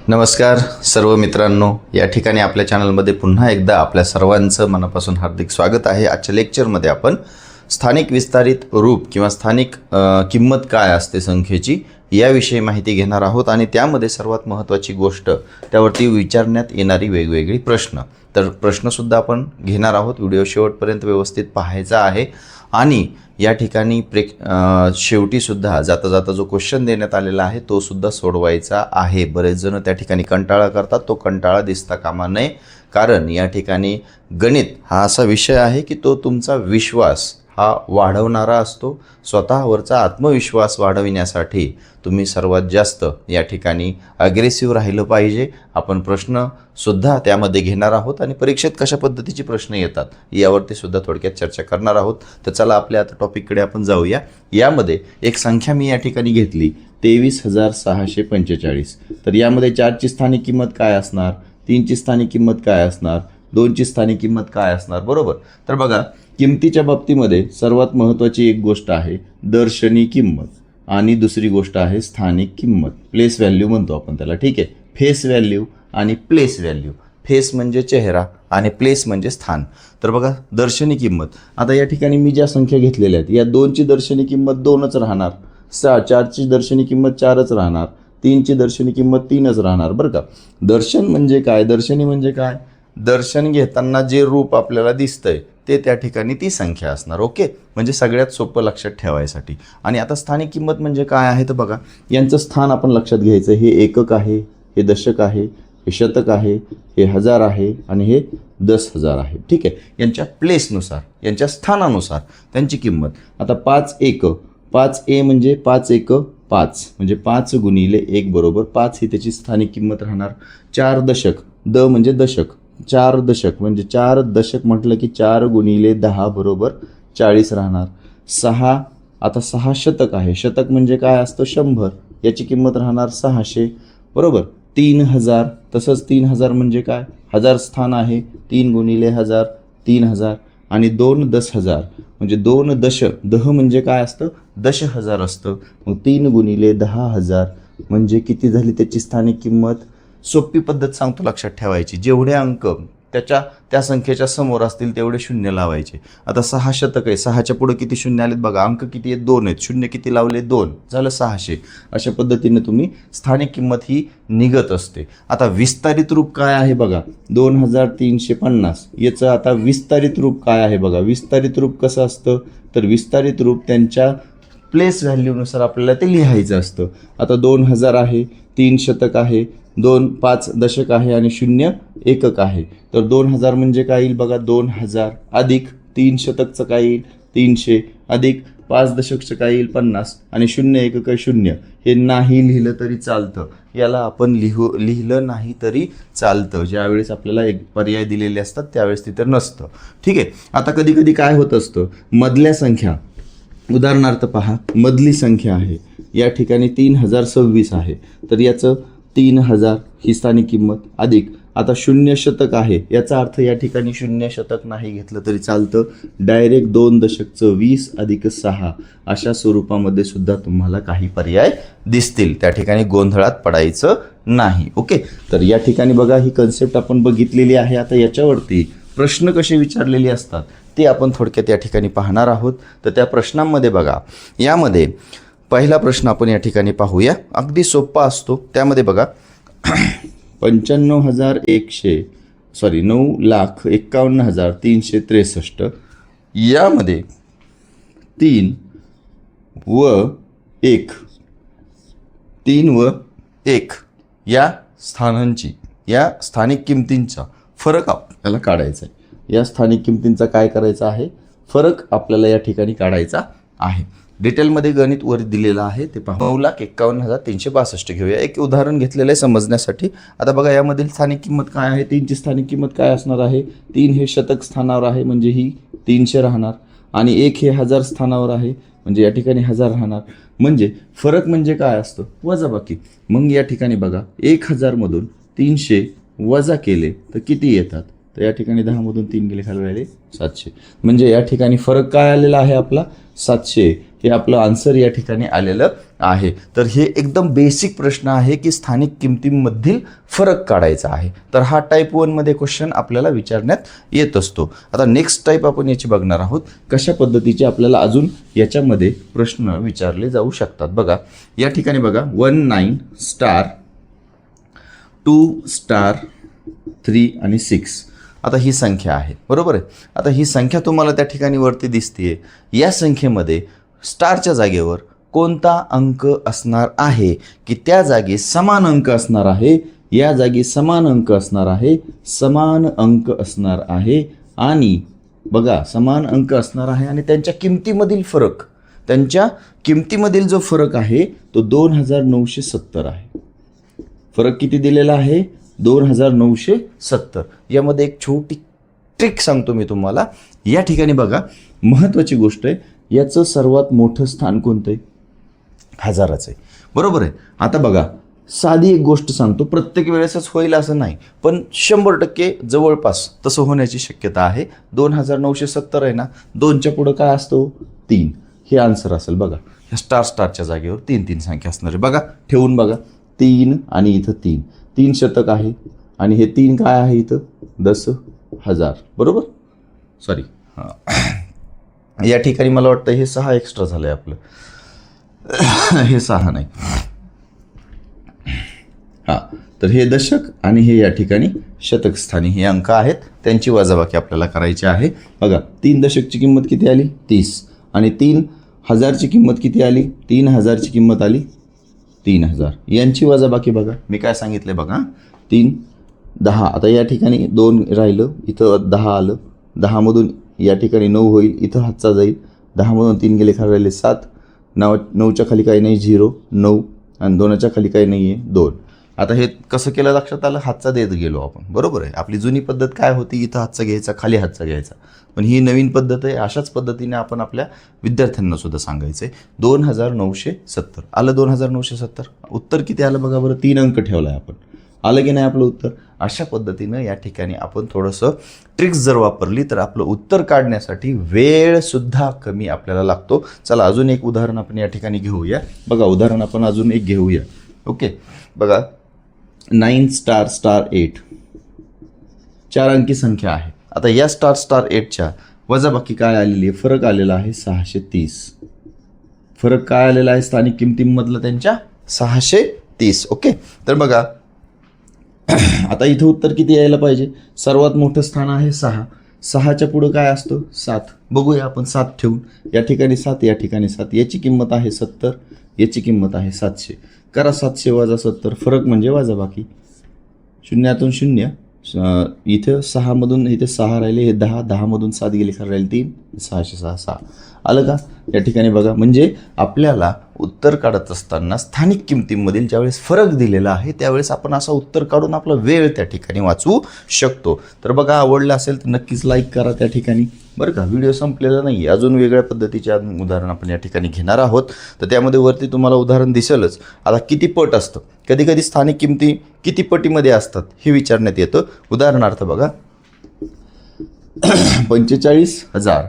नमस्कार सर्व मित्रांनो, या ठिकाणी आपल्या चॅनलमध्ये पुन्हा एकदा आपल्या सर्वांचं मनापासून हार्दिक स्वागत आहे। आजच्या लेक्चरमध्ये आपण स्थानिक विस्तारित रूप किंवा स्थानिक किंमत काय असते संख्येची याविषयी माहिती घेणार आहोत आणि त्यामध्ये सर्वात महत्त्वाची गोष्ट त्यावरती विचारण्यात येणारी वेगवेगळी प्रश्न। तर प्रश्नसुद्धा आपण घेणार आहोत। व्हिडिओ शेवटपर्यंत व्यवस्थित पाहायचा आहे आणि या ठिकाणी शेवटीसुद्धा जाता जाता जो क्वेश्चन देण्यात आलेला आहे तो सुद्धा सोडवायचा आहे। बरेच जण त्या ठिकाणी कंटाळा करतात, तो कंटाळा दिसता कामा नये, कारण या ठिकाणी गणित हा असा विषय आहे की तो तुमचा विश्वास हा वाढवणारा असतो। स्वतःवरचा आत्मविश्वास वाढविण्यासाठी तुम्ही सर्वात जास्त या ठिकाणी अग्रेसिव्ह राहिलं पाहिजे। आपण प्रश्नसुद्धा त्यामध्ये घेणार आहोत आणि परीक्षेत कशा पद्धतीचे प्रश्न येतात यावरती सुद्धा थोडक्यात चर्चा करणार आहोत। तर चला आपल्या आता टॉपिककडे आपण जाऊया। यामध्ये एक संख्या मी या ठिकाणी घेतली 23,645। तर यामध्ये 4ची स्थानिक किंमत काय असणार, 3ची स्थानिक किंमत काय असणार, 2ची स्थानिक किंमत काय असणार, बरोबर। तर बघा, किमतीच्या बाबतीमध्ये सर्वात महत्त्वाची एक गोष्ट आहे दर्शनी किंमत आणि दुसरी गोष्ट आहे स्थानिक किंमत, प्लेस व्हॅल्यू म्हणतो आपण त्याला, ठीक आहे। फेस व्हॅल्यू आणि प्लेस व्हॅल्यू, फेस म्हणजे चेहरा आणि प्लेस म्हणजे स्थान। तर बघा, दर्शनी किंमत, आता या ठिकाणी मी ज्या संख्या घेतलेल्या आहेत या 2ची दर्शनी किंमत 2च राहणार, 4ची दर्शनी किंमत 4च राहणार, 3ची दर्शनी किंमत 3च राहणार, बरं का। दर्शन म्हणजे काय, दर्शनी म्हणजे काय, दर्शन घेताना जे रूप आपल्याला दिसतंय ते त्या ठिकाणी ती संख्या असणार, ओके। म्हणजे सगळ्यात सोपं लक्षात ठेवायसाठी। आणि आता स्थानिक किंमत म्हणजे काय आहे तर बघा, यांचं स्थान आपण लक्षात घ्यायचं। हे एकक आहे, हे दशक आहे, हे शतक आहे, हे हजार आहे आणि हे 10,000 आहे, ठीक आहे। यांच्या प्लेसनुसार, यांच्या स्थानानुसार त्यांची किंमत। आता 5 म्हणजे 5 एक 5 म्हणजे 5 गुणिले 1 बरोबर 5 ही त्याची स्थानिक किंमत राहणार। 4 दशक, द म्हणजे दशक, 4 दशक म्हणजे 4 दशक म्हटलं की 4 गुणिले 10 बरोबर 40 राहणार। 6 शतक आहे, शतक म्हणजे काय असतं 100, याची किंमत राहणार 600, बरोबर। 3,000, तसंच 3,000 म्हणजे काय, हजार स्थान आहे, 3 गुणिले 1000 3,000 आणि 2 10,000 म्हणजे 2 दह म्हणजे काय असतं 10,000 असतं। मग 3 गुणिले 10,000 म्हणजे किती झाली त्याची स्थानिक किंमत। सोपी पद्धत सांगतो लक्षात ठेवायची, जेवढे अंक त्या संख्येच्या समोर असतील तेवढे शून्य लावायचे। आता 6 शतक आहे, 6च्या पुढे किती शून्य आलेत बघा, अंक किती आहेत 2 आहेत, शून्य किती लावले 2, झालं 600। अशा पद्धतीने तुम्ही स्थानिक किंमत ही निघत असते। आता विस्तारित रूप काय आहे बघा, 2,350, याचं आता विस्तारित रूप काय आहे बघा। विस्तारित रूप कसं असतं तर विस्तारित रूप त्यांच्या प्लेस व्हॅल्यूनुसार आपल्याला ते लिहायचं असतं। आता 2,000 आहे, 3 शतक आहे, 5 दशक आहे आणि 0 एकक आहे। तर 2,000 म्हणजे काय येईल बघा, 2,000 अधिक 3 शतकचं काय येईल 300 अधिक 5 दशकचं काय येईल 50 आणि 0 एकक आहे 0। हे नाही लिहिलं तरी चालतं, याला आपण लिहिलं नाही तरी चालतं। ज्यावेळेस आपल्याला एक पर्याय दिलेले असतात त्यावेळेस तिथं नसतं, ठीक आहे। आता कधी कधी काय होत असतं, मधल्या संख्या, उदाहरणार्थ पहा, मधली संख्या आहे या ठिकाणी 3026 आहे, तर याचं 3,000 ही स्थानिक किंमत अधिक, आता 0 शतक आहे, याचा अर्थ या ठिकाणी 0 शतक नाही घेतलं तरी चालतं, डायरेक्ट 2 दशकचं 20 अधिक 6 अशा स्वरूपामध्ये सुद्धा तुम्हाला काही पर्याय दिसतील। त्या ठिकाणी गोंधळात पडायचं नाही, ओके। तर या ठिकाणी बघा, ही कन्सेप्ट आपण बघितलेली आहे। आता याच्यावरती प्रश्न कसे विचारलेले असतात ते आपण थोडक्यात या ठिकाणी पाहणार आहोत। तर त्या प्रश्नांमध्ये बघा, यामध्ये पहिला प्रश्न आपण या ठिकाणी पाहूया, अगदी सोपा असतो। त्यामध्ये बघा 9,51,363, यामध्ये 3 व 1 या स्थानांची, या स्थानिक किमतींचा फरक आपल्याला काढायचा आहे। या स्थानिक किमतींचा काय करायचा आहे, फरक आपल्याला या ठिकाणी काढायचा आहे। डिटेलमध्ये गणित वर दिलेलं आहे ते पहा। 9,51,362 घेऊया, एक उदाहरण घेतलेलं आहे समजण्यासाठी। आता बघा, यामधील स्थानिक किंमत काय आहे, 3ची स्थानिक किंमत काय असणार आहे, 3 हे शतक स्थानावर आहे म्हणजे ही 300 राहणार आणि 1 हे हजार स्थानावर आहे म्हणजे या ठिकाणी 1000 राहणार। म्हणजे फरक म्हणजे काय असतं, वजाबाकी। मग या ठिकाणी बघा, 1000 मधून 300 वजा केले तर किती येतात, तर या ठिकाणी 10 मधून 3 गेले खाली राहिले 700, म्हणजे या ठिकाणी फरक काय आलेला आहे आपला 700। हे आपलं आन्सर या ठिकाणी आलेलं आहे. तर हे एकदम बेसिक प्रश्न आहे की स्थानिक किमतींमधील फरक काढायचा आहे. तर हा टाईप 1मध्ये क्वेश्चन आपल्याला विचारण्यात येत असतो. आता नेक्स्ट टाईप आपण याची बघणार आहोत, कशा पद्धतीचे आपल्याला अजून याच्यामध्ये प्रश्न विचारले जाऊ शकतात. बघा या ठिकाणी बघा 19 स्टार 2 स्टार 3 आणि 6. आता ही संख्या आहे, बरोबर आहे. आता ही संख्या तुम्हाला त्या ठिकाणी वरती दिसते. या संख्येमध्ये स्टारच्या जागेवर कोणता अंक असणार आहे की त्या जागी समान अंक असणार आहे, या जागी समान अंक असणार आहे, समान अंक असणार आहे आणि बघा समान अंक असणार आहे आणि त्यांच्या किमतीमधील फरक, त्यांच्या किमतीमधील जो फरक आहे तो 2970 आहे. फरक किती दिलेला आहे? 2970. यामध्ये एक छोटी ट्रिक सांगतो मी तुम्हाला. या ठिकाणी बघा महत्त्वाची गोष्ट आहे, याचं सर्वात मोठं स्थान कोणतं आहे? हजाराचं आहे, बरोबर आहे. आता बघा साधी एक गोष्ट सांगतो, प्रत्येक वेळेसच होईल असं नाही, पण 100% जवळपास तसं होण्याची शक्यता आहे. 2970 आहे ना, 2च्या पुढं काय असतो? 3. हे आन्सर असेल. बघा ह्या स्टारच्या जागेवर 3 संख्या असणार आहे. बघा ठेवून बघा 3 आणि इथं 3 शतक आहे आणि हे 3 काय आहे इथं? 10,000, बरोबर. सॉरी या ठिकाणी मला वाटतं हे 6 एक्स्ट्रा झालं आहे आपलं. हे 6 नाही. हां, तर हे दशक आणि हे या ठिकाणी शतक स्थानी हे अंक आहेत, त्यांची वजाबाकी आपल्याला करायची आहे. बघा 3 दशकची किंमत किती आली? 30 आणि 3,000ची किंमत किती आली? 3,000ची किंमत आली 3,000. यांची वजाबाकी बघा मी काय सांगितले बघा. 3 10. आता या ठिकाणी 2 राहिलं, इथं 10 आलं. 10मधून या ठिकाणी 9 होईल, इथं हातचा जाईल. 10मधून 3 गेले, खाली राहिले 7. 9च्या खाली काही नाही, 0 9 आणि 2च्या खाली काही नाही आहे 2. आता हे कसं केलं लक्षात आलं? हातचा देत गेलो आपण, बरोबर आहे. आपली जुनी पद्धत काय होती? इथं हातचा घ्यायचा, खाली हातचा घ्यायचा. पण ही नवीन पद्धत आहे. अशाच पद्धतीने आपण आपल्या विद्यार्थ्यांना सुद्धा सांगायचं आहे. 2970 आलं. 2970 उत्तर किती आलं बघा बरं. 3 अंक ठेवला आहे आपण. आलं की नाही आपलं उत्तर? अशा पद्धतीनं या ठिकाणी आपण थोडंसं ट्रिक्स जर वापरली तर आपलं उत्तर काढण्यासाठी वेळसुद्धा कमी आपल्याला लागतो. चला अजून एक उदाहरण आपण या ठिकाणी घेऊया. बघा उदाहरण आपण अजून एक घेऊया. ओके बघा 9 स्टार 8 4 अंकी संख्या आहे. आता या स्टार 8च्या वजाबाकी काय आलेली आहे? फरक आलेला आहे 630. फरक काय आलेला आहे स्थानिक किमतींमधलं त्यांच्या? 630. ओके तर बघा आता इथं उत्तर किती यायला पाहिजे? सर्वात मोठं स्थान आहे 6. 6च्या पुढं काय असतं? 7. बघूया आपण 7 ठेवून. या ठिकाणी 7, या ठिकाणी 7. याची किंमत आहे 70, याची किंमत आहे 700. करा 700 वजा 70, फरक म्हणजे वजाबाकी. शून्यातून 0. इथं 6मधून इथे 6 राहिले, हे 10. 10मधून 7 गेले, खाली राहिले 3. 606 आलं का? या ठिकाणी बघा म्हणजे आपल्याला उत्तर काढत असताना स्थानिक किमतींमधील ज्यावेळेस फरक दिलेला आहे त्यावेळेस आपण असं उत्तर काढून आपला वेळ त्या ठिकाणी वाचवू शकतो. तर बघा आवडलं असेल तर नक्कीच लाईक करा त्या ठिकाणी, बरं का. व्हिडिओ संपलेला नाही, अजून वेगळ्या पद्धतीचे उदाहरण आपण या ठिकाणी घेणार आहोत. तर त्यामध्ये वरती तुम्हाला उदाहरण दिसेलच. आता किती पट असतं, कधी कधी स्थानिक किमती किती पटीमध्ये असतात हे विचारण्यात येतं. उदाहरणार्थ बघा 45,000.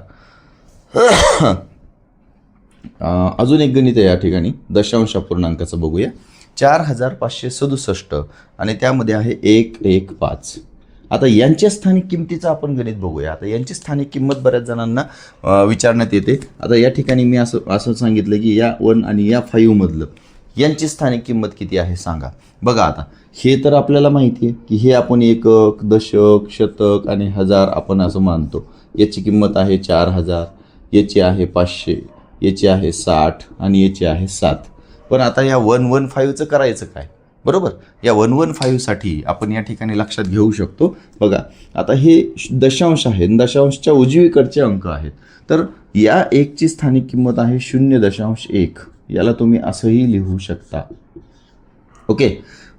अजून एक गणित आहे या ठिकाणी दशांश अपूर्णांकाचं बघूया. 4,567 आणि त्यामध्ये आहे 115. आता यांच्या स्थानिक किमतीचं आपण गणित बघूया. आता यांची स्थानिक किंमत बऱ्याच जणांना विचारण्यात येते. आता या ठिकाणी मी असं सांगितलं की या 1 आणि या 5 मधलं यांची स्थानिक किंमत किती आहे सांगा. बघा आता हे तर आपल्याला माहिती आहे की हे आपण एकक, दशक, शतक आणि हजार आपण असं मानतो. याची किंमत आहे 4,000, याची आहे 500, याची आहे 60 आणि याची आहे 7. पण आता या 115चं करायचं काय? बरोबर, या 115साठी आपण या ठिकाणी लक्षात घेऊ शकतो. बघा आता हे दशांश आहे, दशांशच्या उजवीकडचे अंक आहेत. तर या 1ची स्थानिक किंमत आहे 0.1. याला तुम्ही असंही लिहू शकता. ओके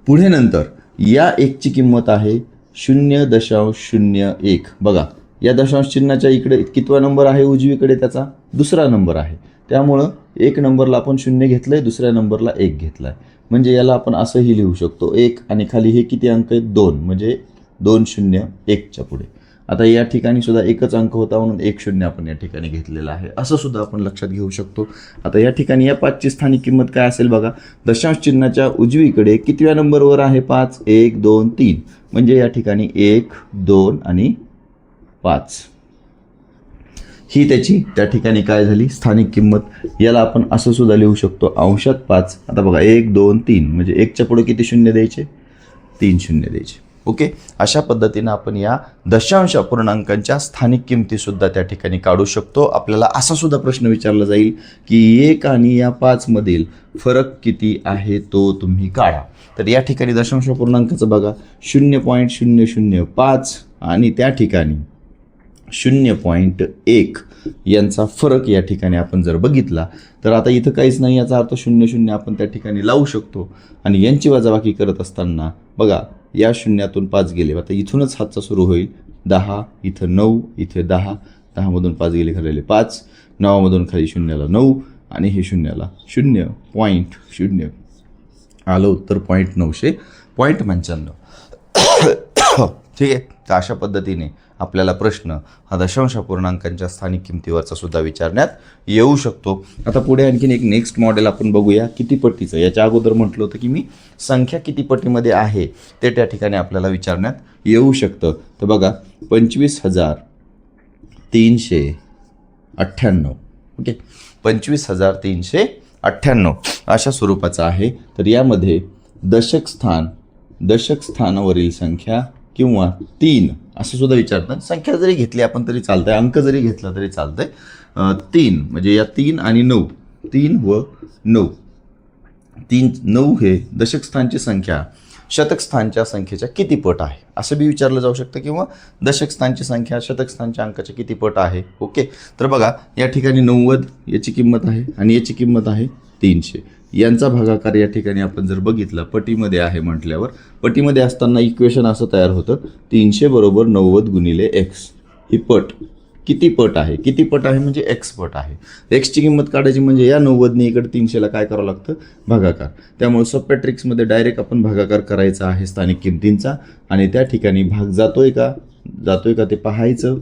पुढे नंतर या 1ची किंमत आहे 0.01. बघा या दशांश चिन्हाच्या इकडे कितवा नंबर आहे? उजवीकडे त्याचा 2रा नंबर आहे. त्यामुळं 1 नंबरला आपण 0 घेतलं आहे, 2ऱ्या नंबरला 1 घेतला आहे. म्हणजे याला आपण असंही लिहू शकतो 1 आणि खाली हे किती अंक आहेत? 2 म्हणजे 201च्या पुढे. आता या ठिकाणी सुद्धा एकच अंक होता म्हणून 1 0 आपण या ठिकाणी घेतलेला आहे, असं सुद्धा आपण लक्षात घेऊ शकतो. आता या ठिकाणी या 5ची स्थानिक किंमत काय असेल बघा. दशांश चिन्हाच्या उजवीकडे कितव्या नंबरवर आहे 5? 1 2 3, म्हणजे या ठिकाणी 1 2 आणि 5 ही त्याची त्या ठिकाणी काय झाली स्थानिक किंमत. याला आपण असं सुद्धा लिहू शकतो अंशात 5. आता बघा 1 2 3 म्हणजे 1च्या पुढे किती शून्य द्यायचे? 3 शून्य द्यायचे. ओके, अशा पद्धतीनं आपण या दशांश अपूर्णांकांच्या स्थानिक किमतीसुद्धा त्या ठिकाणी काढू शकतो. आपल्याला असा सुद्धा प्रश्न विचारला जाईल की 1 आणि या 5 मधील फरक किती आहे तो तुम्ही काढा. तर या ठिकाणी दशांश अपूर्णांकाचं बघा 0.005 आणि त्या ठिकाणी 0.1 यांचा फरक या ठिकाणी आपण जर बघितला तर आता इथं काहीच नाही, याचा अर्थ 0 0 आपण त्या ठिकाणी लावू शकतो. आणि यांची वजाबाकी करत असताना बघा या शून्यातून 5 गेले, आता इथूनच हातचा सुरू होईल. 10 इथं 9 इथे 10, 10 मधून 5 गेले खाली 5, 9 मधून खाली शून्याला 9 आणि हे शून्याला 0.0 आलं उत्तर 0.995. ठीक आहे. तर अशा पद्धतीने आपल्याला प्रश्न हा दशांश अपूर्णांकांच्या स्थानिक किमतीवरचा सुद्धा विचारण्यात येऊ शकतो. आता पुढे आणखीन एक नेक्स्ट मॉडेल आपण बघूया किती पट्टीचं. याच्या अगोदर म्हटलं होतं की मी संख्या किती पट्टीमध्ये आहे ते त्या ठिकाणी आपल्याला विचारण्यात येऊ शकतं. तर बघा 25,398. ओके, 25,398 अशा स्वरूपाचं आहे. तर यामध्ये दशक स्थानावरील संख्या किंवा 3 असं सुद्धा विचारतात. संख्या जरी घेतली आपण तरी चालतंय, अंक जरी घेतला तरी चालतंय. 3 म्हणजे या 3 आणि 9, 3 व 9, 9 हे दशक स्थानची संख्या शतक स्थानच्या संख्येच्या किती पट आहे असं बी विचारलं जाऊ शकतं, किंवा दशक स्थानची संख्या शतक स्थानच्या अंकाच्या किती पट आहे. ओके, तर बघा या ठिकाणी 90 याची किंमत आहे आणि याची किंमत आहे 300. यांचा भागाकार या ठिकाणी आपण जर बघितला पटीमध्ये आहे म्हटल्यावर, पटीमध्ये असताना इक्वेशन असं तयार होतं 300 बरोबर 90 गुणिले एक्स. ही पट किती पट आहे, किती पट आहे म्हणजे एक्स पट आहे. एक्सची किंमत काढायची म्हणजे या 90ने इकडे 300ला काय करावं लागतं? भागाकार. त्यामुळे सोप्या ट्रिक्समध्ये डायरेक्ट आपण भागाकार करायचा आहे स्थानिक किमतींचा आणि त्या ठिकाणी भाग जातोय का ते पाहायचं.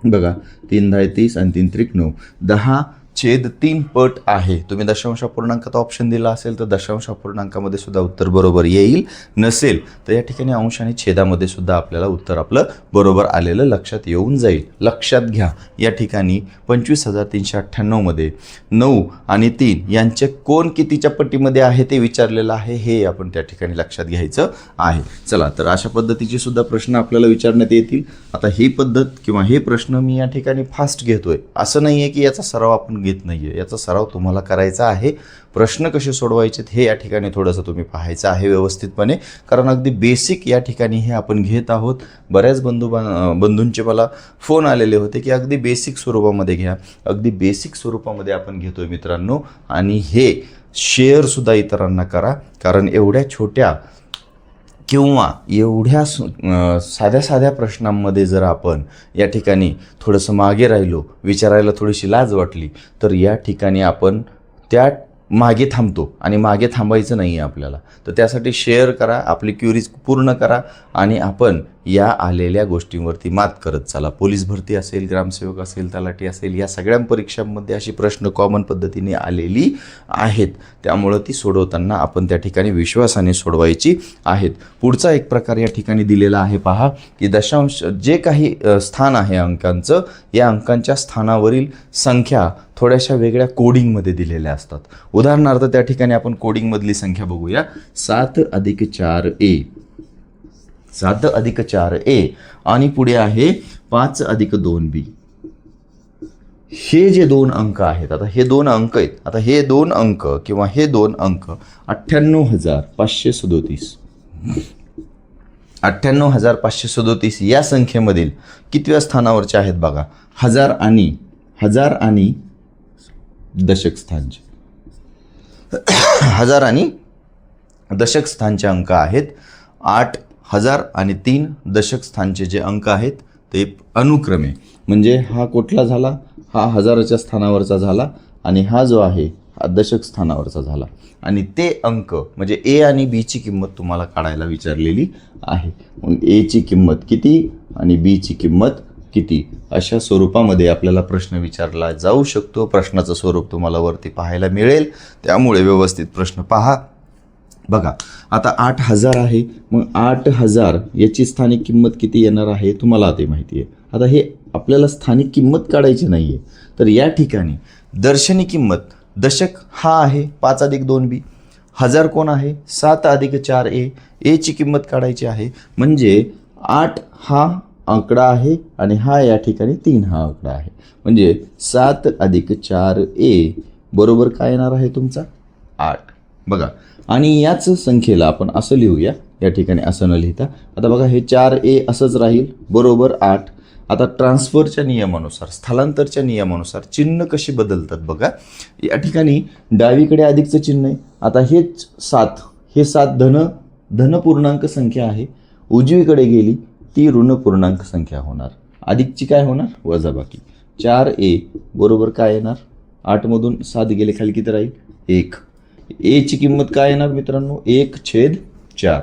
बघा 3 10 30 आणि 3 त्रिक 9, 10/3 पट आहे. तुम्ही दशांश अपूर्णांकाचा ऑप्शन दिला असेल तर दशांश अपूर्णांकामध्ये सुद्धा उत्तर बरोबर येईल, नसेल तर या ठिकाणी अंश आणि छेदामध्ये सुद्धा आपल्याला उत्तर आपलं बरोबर आलेलं लक्षात येऊन जाईल. लक्षात घ्या या ठिकाणी 25,398 मध्ये 9 आणि 3 यांचे कोण कितीच्या पट्टीमध्ये आहे ते विचारलेलं आहे, हे आपण त्या ठिकाणी लक्षात घ्यायचं आहे. चला, तर अशा पद्धतीचे सुद्धा प्रश्न आपल्याला विचारण्यात येतील. आता ही पद्धत किंवा हे प्रश्न मी या ठिकाणी फास्ट घेतोय, असं नाही आहे की याचा सराव आपण घेत नाही आहे. याचा सराव तुम्हाला करायचा आहे. प्रश्न कसे सोडवायचे हे या ठिकाणी थोडंसं तुम्ही पाहायचं आहे व्यवस्थितपणे, कारण अगदी बेसिक या ठिकाणी हे आपण घेत आहोत. बऱ्याच बंधूंचे मला फोन आलेले होते की अगदी बेसिक स्वरूपामध्ये घ्या. अगदी बेसिक स्वरूपामध्ये आपण घेतोय मित्रांनो, आणि हे शेअरसुद्धा इतरांना करा, कारण एवढ्या छोट्या किंवा एवढ्या साध्या प्रश्नांमध्ये जर आपण या ठिकाणी थोडंसं मागे राहिलो, विचारायला थोडीशी लाज वाटली, तर या ठिकाणी आपण त्या मागे थांबतो आणि मागे थांबायचं नाही आहे आपल्याला. तर त्यासाठी शेअर करा, आपली क्युरीज पूर्ण करा आणि आपण या आलेल्या गोष्टींवरती मात करत चला. पोलीस भरती असेल, ग्रामसेवक असेल, तलाठी असेल, या सगळ्या परीक्षांमध्ये अशी प्रश्न कॉमन पद्धतीने आलेली आहेत. त्यामुळं ती सोडवताना आपण त्या ठिकाणी विश्वासाने सोडवायची आहेत. पुढचा एक प्रकार या ठिकाणी दिलेला आहे पहा, की दशांश जे काही स्थान आहे अंकांचं, या अंकांच्या स्थानावरील संख्या थोड्याशा वेगळ्या कोडिंगमध्ये दिलेल्या असतात. उदाहरणार्थ त्या ठिकाणी आपण कोडिंगमधली संख्या बघूया. 7+4a, 7+4a आणि पुढे आहे 5+2b. हे जे 2 अंक आहेत, आता हे 2 अंक आहेत, आता हे 2 अंक किंवा हे 2 अंक 98,537, 98,537 या संख्येमधील कितव्या स्थानावरचे आहेत बघा. हजार आणि दशक स्थानचे, हजार आणि दशक स्थानचे अंक आहेत 8. हजार आणि 3 दशक स्थानचे जे अंक आहेत ते अनुक्रमे, म्हणजे हा कुठला झाला, हा हजाराच्या स्थानावरचा झाला आणि हा जो आहे हा दशक स्थानावरचा झाला. आणि ते अंक म्हणजे ए आणि बीची किंमत तुम्हाला काढायला विचारलेली आहे. मग एची किंमत किती आणि बीची किंमत किती अशा स्वरूपामध्ये आपल्याला प्रश्न विचारला जाऊ शकतो. प्रश्नाचं स्वरूप तुम्हाला वरती पाहायला मिळेल, त्यामुळे व्यवस्थित प्रश्न पहा. बघा आता 8,000 आहे, मग 8,000 याची स्थानिक किंमत किती येणार आहे तुम्हाला ते माहिती आहे. आता हे आपल्याला स्थानिक किंमत काढायची नाही आहे, तर या ठिकाणी दर्शनी किंमत दशक हा आहे 5 अधिक 2b, 1000 कोण आहे 7 अधिक 4a, एची किंमत काढायची आहे. म्हणजे 8 हा आकडा आहे आणि हा या ठिकाणी 3 हा आकडा आहे. म्हणजे 7 अधिक 4a बरोबर काय येणार आहे तुमचा 8. बघा आणि याच संख्येला आपण असं लिहूया, या ठिकाणी असं न लिहिता. आता बघा हे 4a असंच राहील बरोबर 8. आता ट्रान्सफरच्या नियमानुसार, स्थलांतरच्या नियमानुसार चिन्ह कशी बदलतात बघा. या ठिकाणी डावीकडे अधिकचं चिन्ह आहे. आता हेच 7, हे 7 धन पूर्णांक संख्या आहे. उजवीकडे गेली ती ऋण पूर्णांक संख्या होणार. अधिकची काय होणार वजाबाकी. 4a बरोबर काय येणार 8मधून 7 गेले खाली किती राहील 1. एची किंमत काय येणार मित्रांनो 1/4.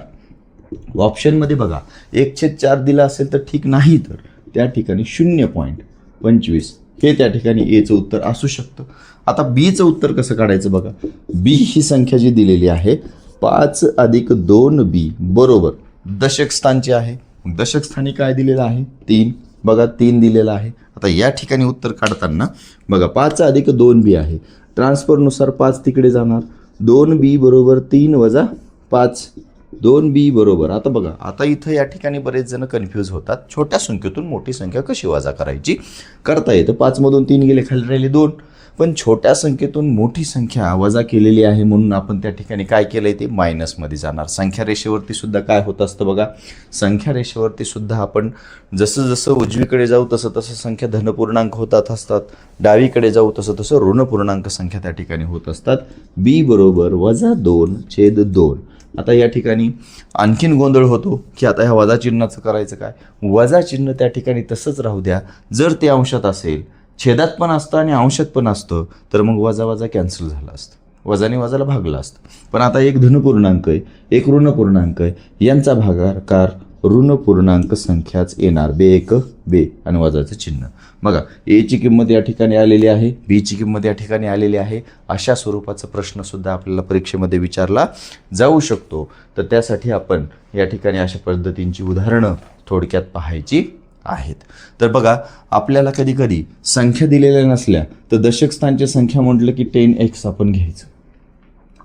ऑप्शनमध्ये बघा 1/4 दिला असेल तर ठीक, नाही तर त्या ठिकाणी 0.25 हे त्या ठिकाणी एचं उत्तर असू शकतं. आता बीचं उत्तर कसं काढायचं बघा. बी ही संख्या जी दिलेली आहे 5 अधिक 2b बरोबर दशक स्थानची आहे. दशक स्थानी काय दिलेलं आहे 3. बघा 3 दिलेलं आहे. आता या ठिकाणी उत्तर काढताना बघा 5 अधिक 2b आहे. ट्रान्सफरनुसार 5 तिकडे जाणार. 2b बरोबर 3 वजा 5. 2b बरोबर, आता बघा आता इथं या ठिकाणी बरेच जण कन्फ्यूज होतात. छोट्या संख्येतून मोठी संख्या कशी वजा करायची करता येतं. 5मधून 3 गेले खाली राहिले 2. पण छोट्या संख्येतून मोठी संख्या वजा केलेली आहे म्हणून आपण त्या ठिकाणी काय केलं आहे ते मायनसमध्ये जाणार. संख्या रेषेवरती सुद्धा काय होत असतं बघा. संख्या रेषेवरती सुद्धा आपण जसं जसं उजवीकडे जाऊ तसं तसं संख्या धनपूर्णांक होतात असतात, डावीकडे जाऊ तसं तसं ऋण पूर्णांक संख्या त्या ठिकाणी होत असतात. बी बरोबर -2/2. आता या ठिकाणी आणखीन गोंधळ होतो की आता ह्या वजा चिन्हाचं करायचं काय. वजा चिन्ह त्या ठिकाणी तसंच राहू द्या. जर ते अंशात असेल, छेदात पण असतं आणि अंशात पण असतं, तर मग वजा वजा कॅन्सल झालं असतं, वजाने वजाला भागलं असतं. पण आता एक धनपूर्णांक आहे, एक ऋण पूर्णांक आहे, यांचा भागाकार ऋण पूर्णांक संख्याच येणार. 2 आणि वजाचं चिन्ह. बघा एची किंमत या ठिकाणी आलेली आहे, बीची किंमत या ठिकाणी आलेली आहे. अशा स्वरूपाचा प्रश्नसुद्धा आपल्याला परीक्षेमध्ये विचारला जाऊ शकतो. तर त्यासाठी आपण या ठिकाणी अशा पद्धतींची उदाहरणं थोडक्यात पाहायची आहेत. तर बघा आपल्याला कधी कधी संख्या दिलेल्या नसल्या तर दशक स्थानची संख्या म्हटलं की 10x आपण घ्यायचं.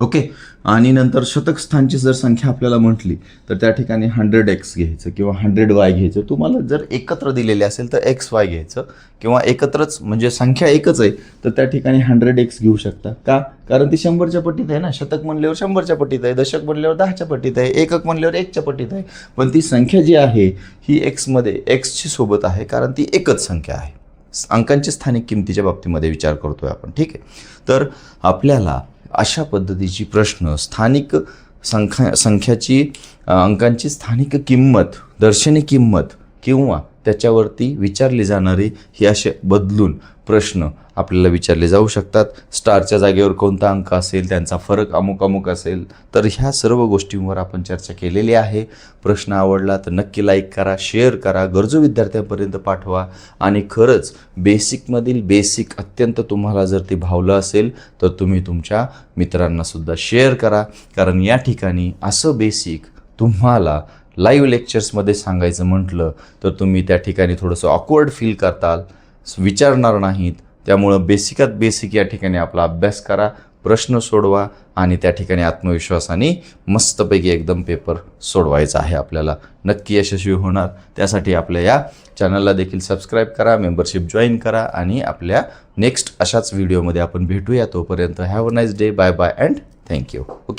ओके, आणि नंतर शतक स्थानची जर संख्या आपल्याला म्हटली तर त्या ठिकाणी 100x घ्यायचं किंवा 100y घ्यायचं. तुम्हाला जर एकत्र दिलेले असेल तर xy घ्यायचं किंवा एकत्रच म्हणजे संख्या एकच आहे तर त्या ठिकाणी 100x घेऊ शकता. का? कारण ती 100च्या पट्टीत आहे ना. शतक म्हणल्यावर 100च्या पट्टीत आहे, दशक म्हणल्यावर 10च्या पट्टीत आहे, एकक म्हणल्यावर 1च्या पट्टीत आहे. पण ती संख्या जी आहे ही एक्सची सोबत आहे कारण ती एकच संख्या आहे. अंकांची स्थानिक किमतीच्या बाबतीमध्ये विचार करतोय आपण. ठीक आहे, तर आपल्याला अशा पद्धतीची प्रश्न स्थानिक संख्याची अंकांची स्थानिक किंमत, दर्शनी किंमत किंवा त्याच्यावरती विचारले जाणारे हे असे बदलून प्रश्न आपल्याला विचारले जाऊ शकतात. स्टारच्या जागेवर कोणता अंक असेल, त्यांचा फरक अमुक अमुक असेल, तर ह्या सर्व गोष्टींवर आपण चर्चा केलेली आहे. प्रश्न आवडला तर नक्की लाईक करा, शेअर करा, गरजू विद्यार्थ्यांपर्यंत पाठवा. आणि खरंच बेसिकमधील बेसिक अत्यंत तुम्हाला जर ते भावलं असेल तर तुम्ही तुमच्या मित्रांनासुद्धा शेअर करा. कारण या ठिकाणी असं बेसिक तुम्हाला लाईव्ह लेक्चर्समध्ये सांगायचं म्हटलं तर तुम्ही त्या ठिकाणी थोडंसं ऑकवर्ड फील करताल, विचारणार नाहीत. त्यामुळं बेसिकात बेसिक या ठिकाणी आपला अभ्यास करा, प्रश्न सोडवा आणि त्या ठिकाणी आत्मविश्वासाने मस्तपैकी एकदम पेपर सोडवायचा आहे आपल्याला. नक्की यशस्वी होणार. त्यासाठी आपल्या या चॅनलला देखील सबस्क्राईब करा, मेंबरशिप जॉईन करा आणि आपल्या नेक्स्ट अशाच व्हिडिओमध्ये आपण भेटूया. तोपर्यंत have a nice day. Bye bye and thank you. Okay.